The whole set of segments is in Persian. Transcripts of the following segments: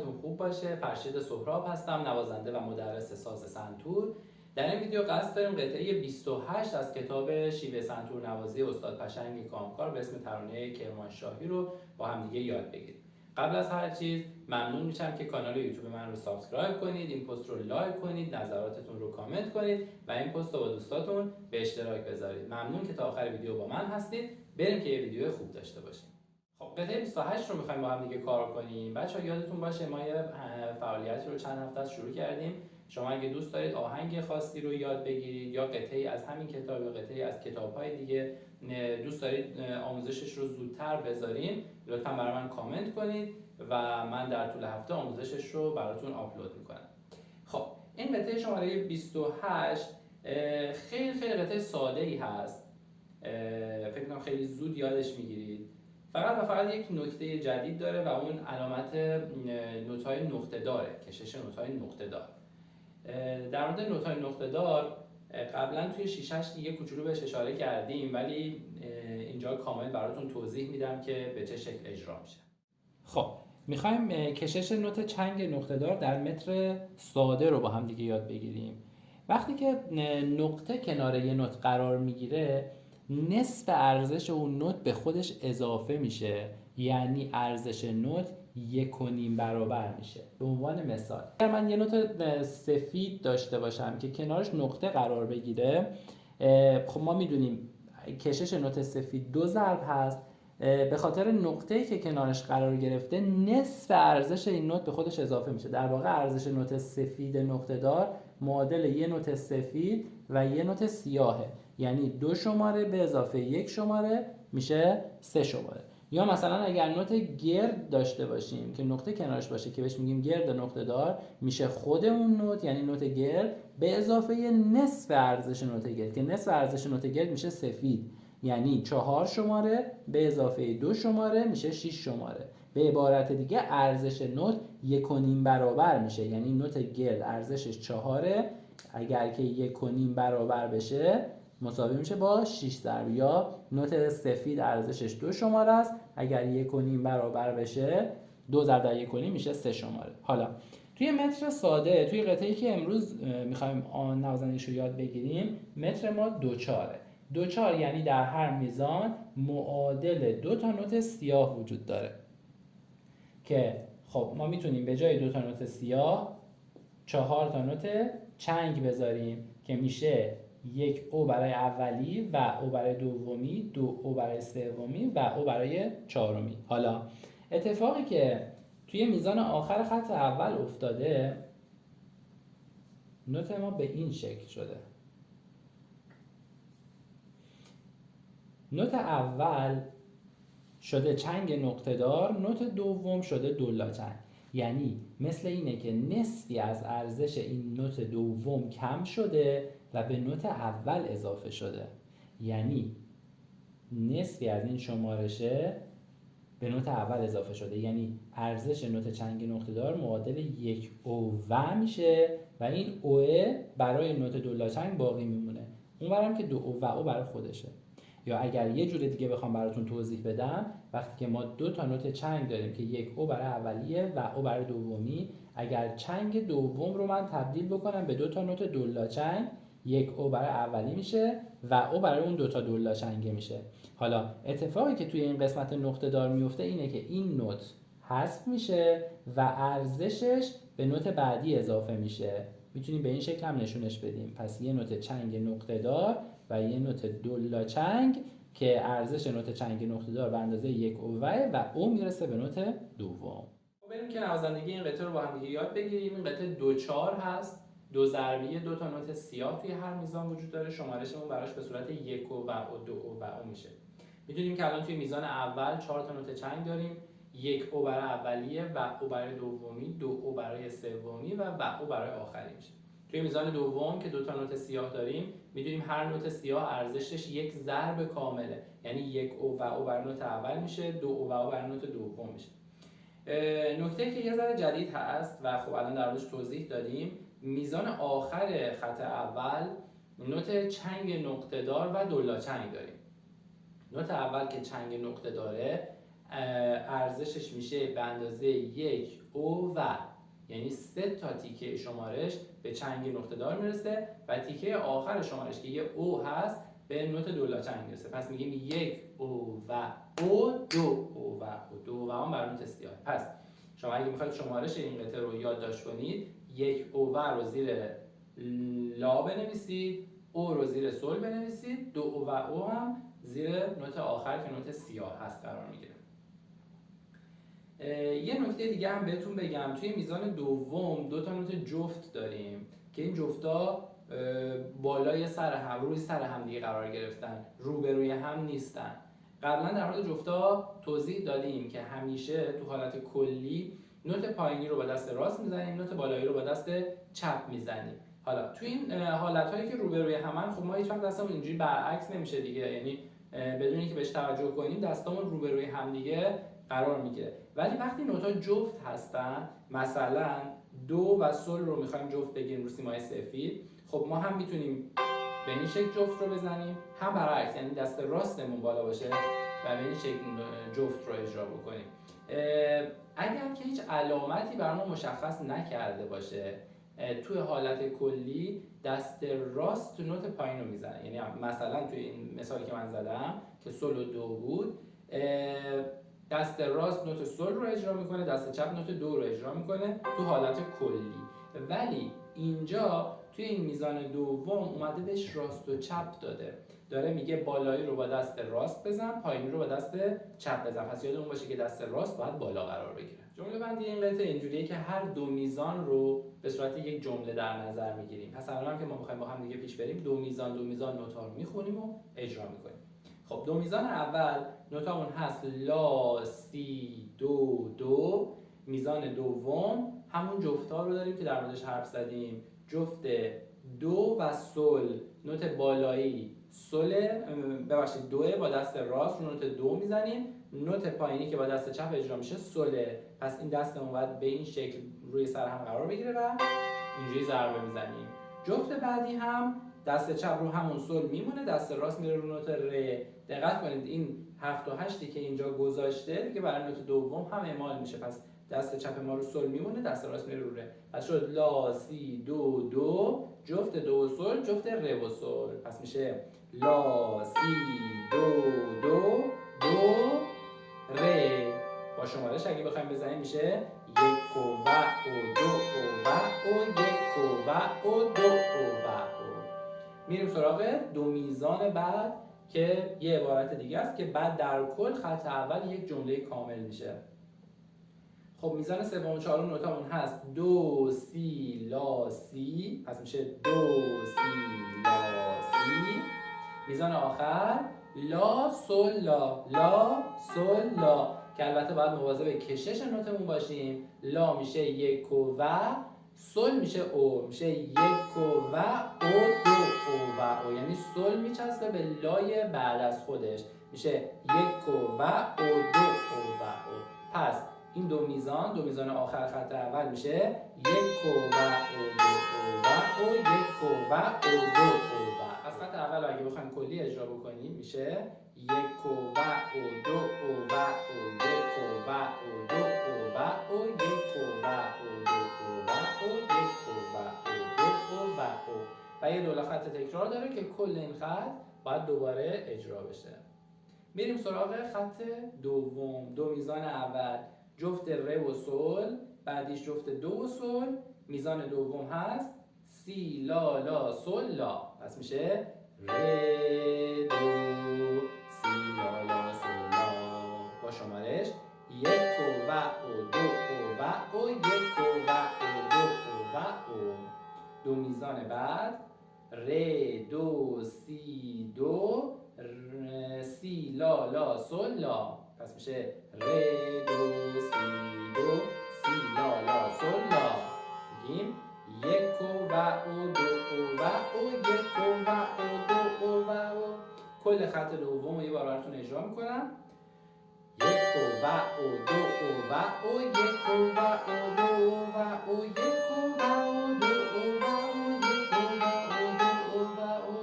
حالتون خوب باشه. فرشید سهراب هستم، نوازنده و مدرس ساز سنتور. در این ویدیو قصد داریم قطعه 28 از کتاب شیوه سنتور نوازی استاد پشنگ کامکار به اسم ترانه کرمانشاهی رو با هم دیگه یاد بگیریم. قبل از هر چیز ممنون میشم که کانال یوتیوب من رو سابسکرایب کنید، این پست رو لایک کنید، نظراتتون رو کامنت کنید و این پست رو با دوستاتون به اشتراک بذارید. ممنون که تا آخر ویدیو با من هستید. بریم که یه ویدیو خوب داشته باشیم. خب قطعه 28 رو می‌خوایم با هم دیگه کار کنیم. بچه‌ها یادتون باشه ما یه فعالیتی رو چند هفته از شروع کردیم. شما اگه دوست دارید آهنگ خاصی رو یاد بگیرید یا قطعه‌ای از همین کتاب یا قطعه‌ای از کتاب‌های دیگه دوست دارید آموزشش رو زودتر بذاریم، لطفاً برای من کامنت کنید و من در طول هفته آموزشش رو براتون آپلود می‌کنم. خب این قطعه شماره 28 خیلی قطعه ساده‌ای هست. فکر کنم خیلی زود یادش می‌گیرید. فقط یک نکته جدید داره و اون علامت نوت‌های نقطه داره، کشش نوت‌های نقطه دار. در مورد نوت‌های نقطه دار قبلا توی 6 دیگه کوچولو بهش اشاره کردیم، ولی اینجا کامل براتون توضیح میدم که به چه شکل اجرا میشه. خب میخوایم کشش نوت چنگ نقطه دار در متر ساده رو با هم دیگه یاد بگیریم. وقتی که نقطه کنار یه نوت قرار میگیره، نصف ارزش اون نوت به خودش اضافه میشه، یعنی ارزش نوت 1.5 برابر میشه. به عنوان مثال اگر من یه نوت سفید داشته باشم که کنارش نقطه قرار بگیره، خب ما میدونیم کشش نوت سفید 2 ضرب هست. به خاطر نقطه‌ای که کنارش قرار گرفته نصف ارزش این نوت به خودش اضافه میشه. در واقع ارزش نوت سفید نقطه دار معادل یه نوت سفید و یه نوت سیاهه، یعنی 2 شماره به اضافه 1 شماره میشه 3 شماره. یا مثلا اگر نوت گرد داشته باشیم که نقطه کنارش باشه که بهش میگیم گرد نقطه دار، میشه خود اون نوت یعنی نوت گرد به اضافه نصف ارزش نوت گرد که نصف ارزش نوت گرد میشه سفید، یعنی 4 شماره به اضافه 2 شماره میشه 6 شماره. به عبارت دیگه ارزش نوت 1.5 برابر میشه، یعنی نوت گرد ارزشش 4، اگر که 1.5 برابر بشه مساوی میشه با 6 ضرب. یا نوت سفید ارزشش 2 شماره است، اگر 1.5 برابر بشه 2 ضرب در 1.5 میشه 3 شماره. حالا توی متر ساده، توی قطعه‌ای که امروز میخوایم نوازندگیش رو یاد بگیریم، متر ما 2/4 یعنی در هر میزان معادل 2 تا نوت سیاه وجود داره که خب ما میتونیم به جای 2 تا نوت سیاه 4 تا نوت چنگ بذاریم که میشه 1 او برای اولی و او برای دومی، 2 او برای سومی و او برای چهارمی. حالا اتفاقی که توی میزان آخر خط اول افتاده، نوت ما به این شکل شده. نوت اول شده چنگ نقطه دار، نوت دوم شده دولا چنگ. یعنی مثل اینه که نصفی از ارزش این نوت دوم کم شده و به نوت اول اضافه شده، یعنی نصفی از این شمارشه به نوت اول اضافه شده، یعنی ارزش نوت چنگ نقطه دار معادل 1 او و میشه و این اوه برای نوت دولا چنگ باقی میمونه. اون برم که 2 او و او برای خودشه. یا اگر یه جور دیگه بخوام براتون توضیح بدم، وقتی که ما 2 تا نوت چنگ داریم که 1 او برای اولیه و او برای دومی، اگر چنگ دوم رو من تبدیل بکنم به 2 تا نوت دولا چنگ، 1 او برای اولی میشه و او برای اون 2 تا دولا چنگه میشه. حالا اتفاقی که توی این قسمت نقطه دار میفته اینه که این نوت حذف میشه و ارزشش به نوت بعدی اضافه میشه. میتونیم به این شکل هم نشونش بدیم. پس یه نوت چنگ نقطه دار و یه نوت دولا چنگ که ارزش نوت چنگ نقطه دار به اندازه 1 اوه و او میرسه به نوت دوم. بریم که نوازندگی این قطعه رو با هم دیگه یاد بگیریم. این قطعه 2/4 هست. 2 ضربی 2 تا نوت سیاه توی هر میزان وجود داره. شمارشمون براش به صورت 1 اوه و 2 اوه میشه. میدونیم که الان توی میزان اول 4 تا نوت چنگ داریم، 1 او برای اولیه و او برای دومی، 2 او برای سومی و او برای آخری میشه. توی میزان دوم که 2 تا نوت سیاه داریم، میدونیم هر نوت سیاه ارزشش 1 ضرب کامله، یعنی 1 او و او برای نوت اول میشه، 2 او و او برای نوت دوم میشه. نکته که یه ذره جدید هست و خب الان در موردش توضیح دادیم، میزان آخر خط اول نوت چنگ نقطه دار و دولا چنگ داریم. نوت اول که چنگ نقطه داره ارزشش میشه به اندازه 1 او و، یعنی 3 تا تیکه شمارش به چنگ نقطه دار میرسه و تیکه آخر شمارش که یه او هست به نوت دولا چنگ میرسه. پس میگیم 1 او و او، 2 او و او، 2 و هم بر نوت سیاه. پس شما اگه میخواید شمارش این قطعه رو یادداشت کنید، 1 او و رو زیر لا بنویسید، او رو زیر سل بنویسید، 2 او و او هم زیر نوت آخر که نوت سیاه هست قرار میگیره. یه نکته دیگه هم بهتون بگم، توی میزان دوم 2 تا نوت جفت داریم که این جفتا بالای سر هم، روی سر هم دیگه قرار گرفتن، روبروی هم نیستن. قبلا در مورد جفتا توضیح دادیم که همیشه تو حالت کلی نوت پایینی رو با دست راست میزنیم، نوت بالایی رو با دست چپ میزنیم. حالا تو این حالت‌هایی که روبروی همن، خب ما هیچ وقت دستمون اینجوری برعکس نمیشه دیگه، یعنی بدون اینکه بهش توجه کنیم دستامون روبروی هم دیگه قرار میگیره. ولی وقتی نوت‌ها جفت هستن، مثلا دو و سل رو میخوایم جفت بگیریم رو سیمای سفید، خب ما هم میتونیم به این شکل جفت رو بزنیم، هم برعکس، یعنی دست راستمون بالا باشه و به این شکل جفت رو اجرا بکنیم. اگر که هیچ علامتی برامون مشخص نکرده باشه، توی حالت کلی دست راست تو نوت پایین رو میزنه. یعنی مثلا توی این مثالی که من زدم که سل و دو بود، دست راست نوت سل رو اجرا میکنه، دست چپ نوت دو رو اجرا میکنه تو حالت کلی. ولی اینجا توی این میزان دوم اومده بهش راست و چپ داره میگه بالایی رو با دست راست بزن، پایینی رو با دست چپ بزن. پس یادمون باشه که دست راست باید بالا قرار بگیره. جمله بندی این قطعه اینجوریه که هر دو میزان رو به صورت یک جمله در نظر میگیریم. پس الان که ما میخوایم با هم دیگه پیش بریم، دو میزان نوت‌ها رو میخونیم و اجرا میکنیم. خب دو میزان اول نوتامون هست لا، سی، دو، دو. میزان دوم همون جفتا رو داریم که در موردش حرف زدیم، جفت دو و سل، نوت بالایی سل، ببخشید دوه با دست راست رو نوت دو میزنیم، نوت پایینی که با دست چپ اجرا میشه سله. پس این دستمون باید به این شکل روی سر هم قرار بگیره و اینجوری ضربه میزنیم. جفت بعدی هم دست چپ رو همون سل میمونه، دست راست میره رو نوت ر. دقت کنید این 7 و 8 که اینجا گذاشته دیگه برای نوت دوم هم اعمال میشه. پس دست چپ ما رو سل میمونه، دست راست میره رو ر. پس شد لا، سی، دو، دو، جفت دو و سل، جفت ر و سل. پس میشه لا، سی، دو، دو، دو، ر. با شمارش اگه بخوایم بزنیم میشه 1 و او، 2 و او، 1 و او، 2 و او. میریم سراغ دو میزان بعد که یه عبارت دیگه است که بعد در کل خط اول یک جمله کامل میشه. خب میزان سوم و چهارم نوتامون هست دو، سی، لا، سی. پس میشه دو، سی، لا، سی. میزان آخر لا، سل، لا، لا، سل، لا، که البته باید مواظب کشش نوتمون باشیم. لا میشه 1 و سل میشه او، میشه 1 و او، 2 و او، یعنی سل میچسبه به لای بعد از خودش، میشه 1 و او، 2 و او. پس این دو میزان آخر خط اول میشه 1 و او، 2 و او، 1 و او، 2 و. از خط اول اگه بخوایم کلی اجرا بکنیم میشه 1 و او، 2 و او، 1 و او، 2 و او، 1 و او، 2 و او، 1 و او، 2 و او. و یه دولا خط تکرار داره که کل این خط باید دوباره اجرا بشه. میریم سراغ خط دوم. دو میزان اول جفت ر و سل، بعدیش جفت دو و سل. میزان دوم هست سی، لا، لا، سل، لا. پس میشه ر، دو، سی، لا، لا، سل، لا. با شمارش 1 و او، 2 و او، 1 و او، 2 و او. دو میزان بعد ر، دو، سی، دو، سی، لا، لا، سل، لا. پس میشه ر، دو، سی، دو، سی، لا، لا، سل، لا. میگیم 1 و او، 2 و او، 1 و او، 2 و او. کل خط دوم رو یه بار براتون اجرا میکنم. 1 و او، 2 و او، 1 و او، 2 و او، 1 و او، 2 و او، 1 و او، 2 و او.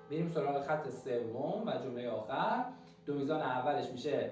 بریم سراغ خط سوم و جمله آخر. دو میزان اولش میشه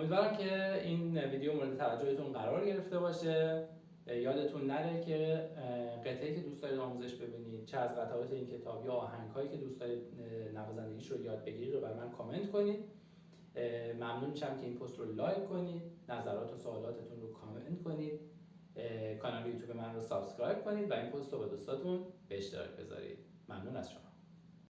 امیدوارم که این ویدیو مورد توجهتون قرار گرفته باشه. یادتون نره که قطعه‌ای که دوست دارید آموزش ببینید، چه از قطعات این کتاب یا آهنگ‌هایی که دوست دارید نوازندگیش رو یاد بگیرید رو برای من کامنت کنید. ممنون میشم که این پست رو لایک کنید، نظرات و سوالاتتون رو کامنت کنید، کانال یوتیوب من رو سابسکرایب کنید و این پست رو با دوستاتون به اشتراک بذارید. ممنون از شما.